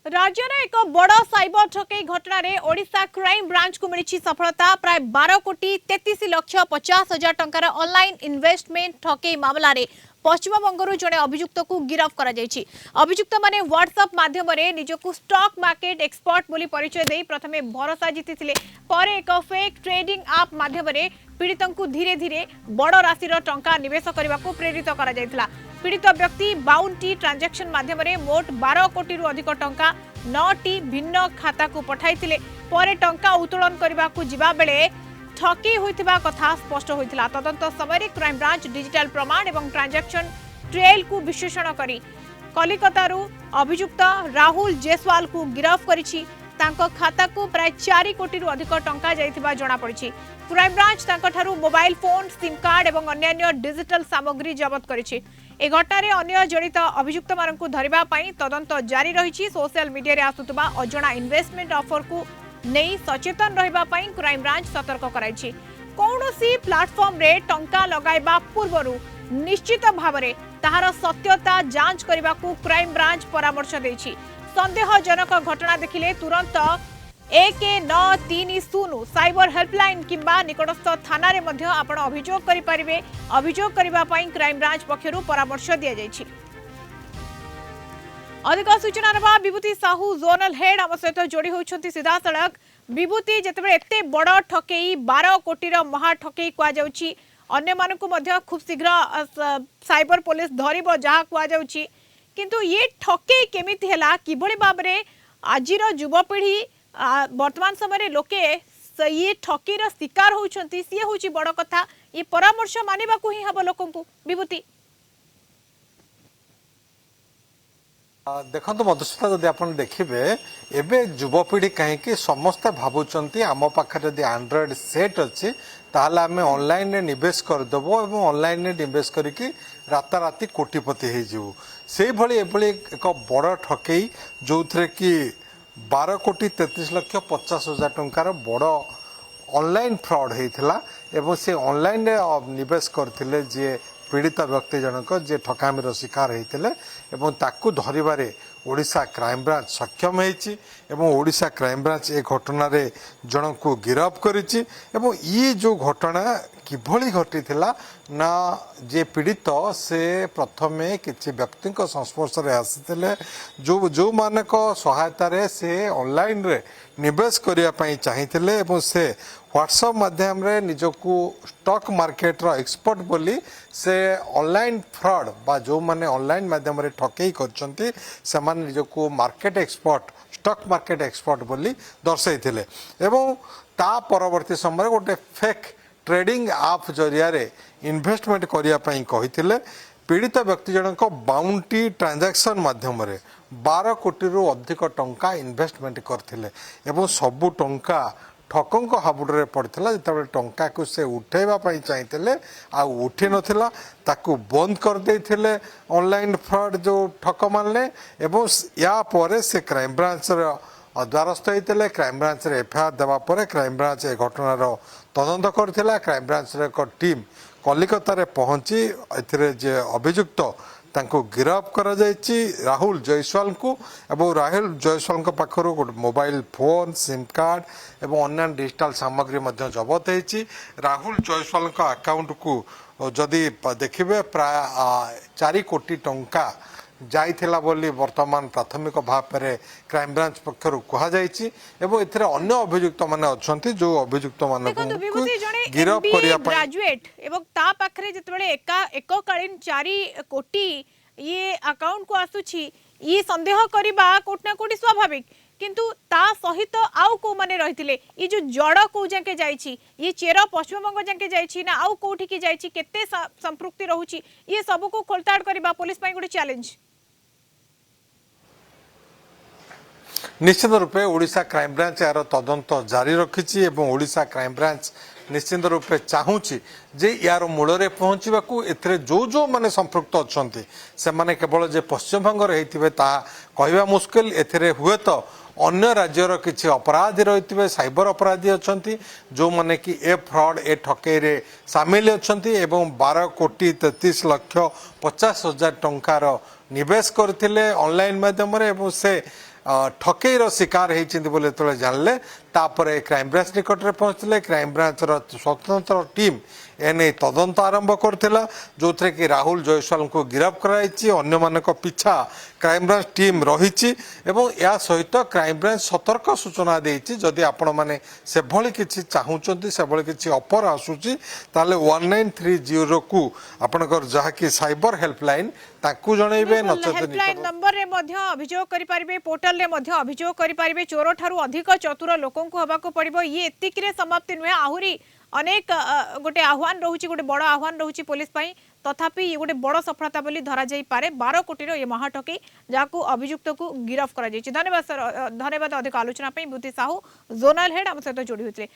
राज्यर एक बड़ साइबर ठकई घटना रे ओडिशा क्राइम ब्रांच को मिली सफलता। प्राय 12,33,50,000 टंकार ऑनलाइन इन्वेस्टमेंट ठकई मामला रे पश्चिमबंगरू जड़े अभियुक्त को गिरफ करा जायछि। अभियुक्त माने व्हाट्सएप माध्यम रे निजको स्टॉक मार्केट एक्सपर्ट बोली परिचय देई प्रथमे भरोसा जीतिथिले। परे एक फेक ट्रेडिंग ऐप माध्यम रे पीड़ितों को धीरे धीरे बड़ राशि टंका निवेश करने को प्रेरित करा जायथिला। पीड़ित व्यक्ति बाउंटी ट्रांजैक्शन माध्यम रे मोट 12 कोटी रु अधिक टंका 9टी भिन्न खाता को पठाइथिले। परे टंका उत्तोलन करबा को जिबा बेले ठकी होइथिबा कथा स्पष्ट होइथिला। तदंत समय क्राइम ब्रांच डिजिटल प्रमाण एवं ट्रांजैक्शन ट्रेल को विश्लेषण करी कलिकतारू अभियुक्त राहुल जयसवाल को गिरफ्त करिछि। तांको खाता को प्राय 4 कोटी रु अधिक टंका जाइथिबा जणा पड़िछि। क्राइम ब्रांच तांको ठारू मोबाइल फोन सिम कार्ड एवं अन्य डिजिटल सामग्री जब्त करिछि। ए घटना अन्य जड़ित अभियुक्त मानक धरिबा पई तदंत जारी रही। सोशल मीडिया रे आसुतबा अजणा इन्वेस्टमेंट ऑफर को नहीं सचेतन रहिबा पई क्राइम ब्रांच सतर्क कराइछि। कौनसी प्लेटफॉर्म रे टंका लगाइबा पूर्वरु निश्चित भावरे ताहार सत्यता जांच करबा को क्राइम ब्रांच परामर्श दैछि। संदेहजनक घटना देखिले तुरंत 1930 साइबर हेल्पलाइन किंबा निकटस्थ थाना रे मध्य आपण अभियोग करि परिबे। अभियोग करिबा पई क्राइम ब्रांच पक्षरु परामर्श दिया जायछि। अधिक सूचना रबा विभूति साहू जोनल हेड हम सहित जोड़ी होउछंती सीधा सड़क। विभूति जेतेबे एते बड़ ठकेई 12 कोटी रो महा ठकेई कुआ जाउछि। अन्य मानकु मध्य खूब शीघ्र साइबर पुलिस धरिबो जहा कुआ जाउछि। किंतु ये ठकेई केमिति हैला किभଳି भाबरे आजिर युवपीढ़ी वर्तमान समय लोके ये ठकीर शिकार होउछंती सी होउछि बड़ कथा। ये परामर्श मानिबा को ही हबो लोकंकु। विभूति देखो मधुसूदन जदि आप देखिए एवं युवपीढ़ी कहीं समस्ते भावुंट आम पाखे जदि एंड्रॉइड सेट अच्छी ताहले आम ऑनलाइन निवेश करदेव और ऑनलाइन निवेश करके राताराति कोटिपति हो एक बड़ ठकई जो थे कि 12,33,50,000 टंकार बड़ ऑनलाइन फ्रॉड होता एवं से ऑनलाइन निवेश करते जे पीड़ित व्यक्ति जनक जे ठकामीर शिकार होते एवं ताकू धरबारे ओडिशा क्राइम ब्रांच सक्षम होती ओडिशा क्राइम ब्रांच ए घटना रे जन को गिरफ्त करिछि। एवं ये जो घटना किभली घटी ना जे पीड़ित से प्रथमे किसी व्यक्ति संस्पर्श रे आसीथिले जो मानक सहायता रे से ऑनलाइन रे निवेश करिया पई चाहिथिले एवं से व्हाट्सएप माध्यम रे निजको स्टॉक मार्केट रो एक्सपर्ट बोली से ऑनलाइन फ्रॉड बा जो माने ऑनलाइन माध्यम रे ठकेई करचंती से माने निजको market expert stock market expert बोली दर्शाइथिले एवं ता परवर्ती समय गोटे फेक ट्रेडिंग ऐप जरिया रे इन्वेस्टमेंट करिया पई कहिथिले। पीड़ित व्यक्ति जनक बाउंटी ट्रांजैक्शन माध्यम रे 12 कोटी रु अधिक टंका इन्वेस्टमेंट करथिले एवं सबु टंका ठकंक हाबुडरे पड़ता जिते टंका को से उठेबा पई चाहिए आ उठी नथिला ताकू बंद कर देथिले ऑनलाइन फ्रॉड जो ठक मानले एवं या परे से क्राइम ब्रांच द्वारस्थ होते क्राइम ब्रांच रे एफआईआर देवा परे क्राइम ब्रांच ए घटनार तदंत करथिला। क्राइम ब्रांच रे एक टीम कलिकता रे पहुंची एथिरे जे अभियुक्त तांको गिरफ्त करा जायछि राहुल जयसवाल को एवं राहुल जयसवाल पाखर गोटे मोबाइल फोन सिम कार्ड एवं अन्य डिजिटल सामग्री मध्य जबत होती। राहुल जयसवाल अकाउंट को जदि देखिए प्राय 4 कोटी टंका जाइथिला बोली वर्तमान प्राथमिक भाव में क्राइम ब्रांच पक्षर कहुई एवं एथिरे अन्य अभियुक्त माने अछंती जो अभियुक्त मानक गिरफ्त करिया ग्रेजुएट एवं ता पाखरे जतबेले एककालीन 4 कोटी ये अकाउंट को आसुछि ये संदेह करिबा कोटना कोटी स्वाभाविक। किंतु ता सहित आउ को माने रहिथिले ये जो जड़ को जाके जाइछि ये चेर पश्चिमबंग जाके जाइछि ना आउ कोठी की जाइछि केते संपृक्ति रहुछि ये सब को खोलताड़ करिबा पुलिस पई गोटे चैलेंज। निश्चित रूपे ओडिशा क्राइम ब्रांच यार तदंत जारी रखी ओडिशा क्राइम ब्रांच निश्चित रूपे चाहूँगी जे यार मूल में पहुँचवा ए जो जो माने संपृक्त अच्छा से माने केवल जे पश्चिमबंग होते कहवा मुस्किल ए हुए तो अन्य राज्यर किसी अपराधी रही साइबर अपराधी अच्छा जो माने कि ए फ्रॉड ए ठकई सामिल अच्छा 12,33,50,000 टंकार निवेश करथिले ऑनलाइन माध्यम रे एवं से ठकेईर शिकार होते जानले तापर क्राइम ब्रांच निकट में पहुंचले क्राइम ब्रांच स्वतंत्र टीम एने तदंत आरंभ करथिला जो थे कि राहुल जयसवाल को गिरफ्त कराई अन्य मानक पिछा क्राइम ब्रांच टीम रही एवं या सहित क्राइम ब्रांच सतर्क सूचना देती जदि आपण मैंने से भली किसी चाहूँगी से भली किसी ऑफर आसूची ताले 1930 को आपनकर जहा कि साइबर हेल्पलाइन ताकू जनइबे हेल्पलाइन नंबर रे मध्य अभियोग करि परिबे पोर्टल रे मध्य अभियोग करि परिबे चोर ठारू अधिक चतुर लोकन को हबा को पड़िबो ये एतिक रे समाप्ति नुहे आहुरी अनेक गोटे आह्वान रहउची गोटे बड़ आह्वान रहउची पुलिस पई तथापि ये गोटे बड़ सफलता बोली धरा जाई पारे 12 कोटी रो ये महाठकी जाकू अभियुक्त को गिरफ्त करा जायछि धन्यवाद सर धन्यवाद अधिक आलोचना पई बुद्धि साहू जोनल हेड हम सहित जोड़ी होइतले।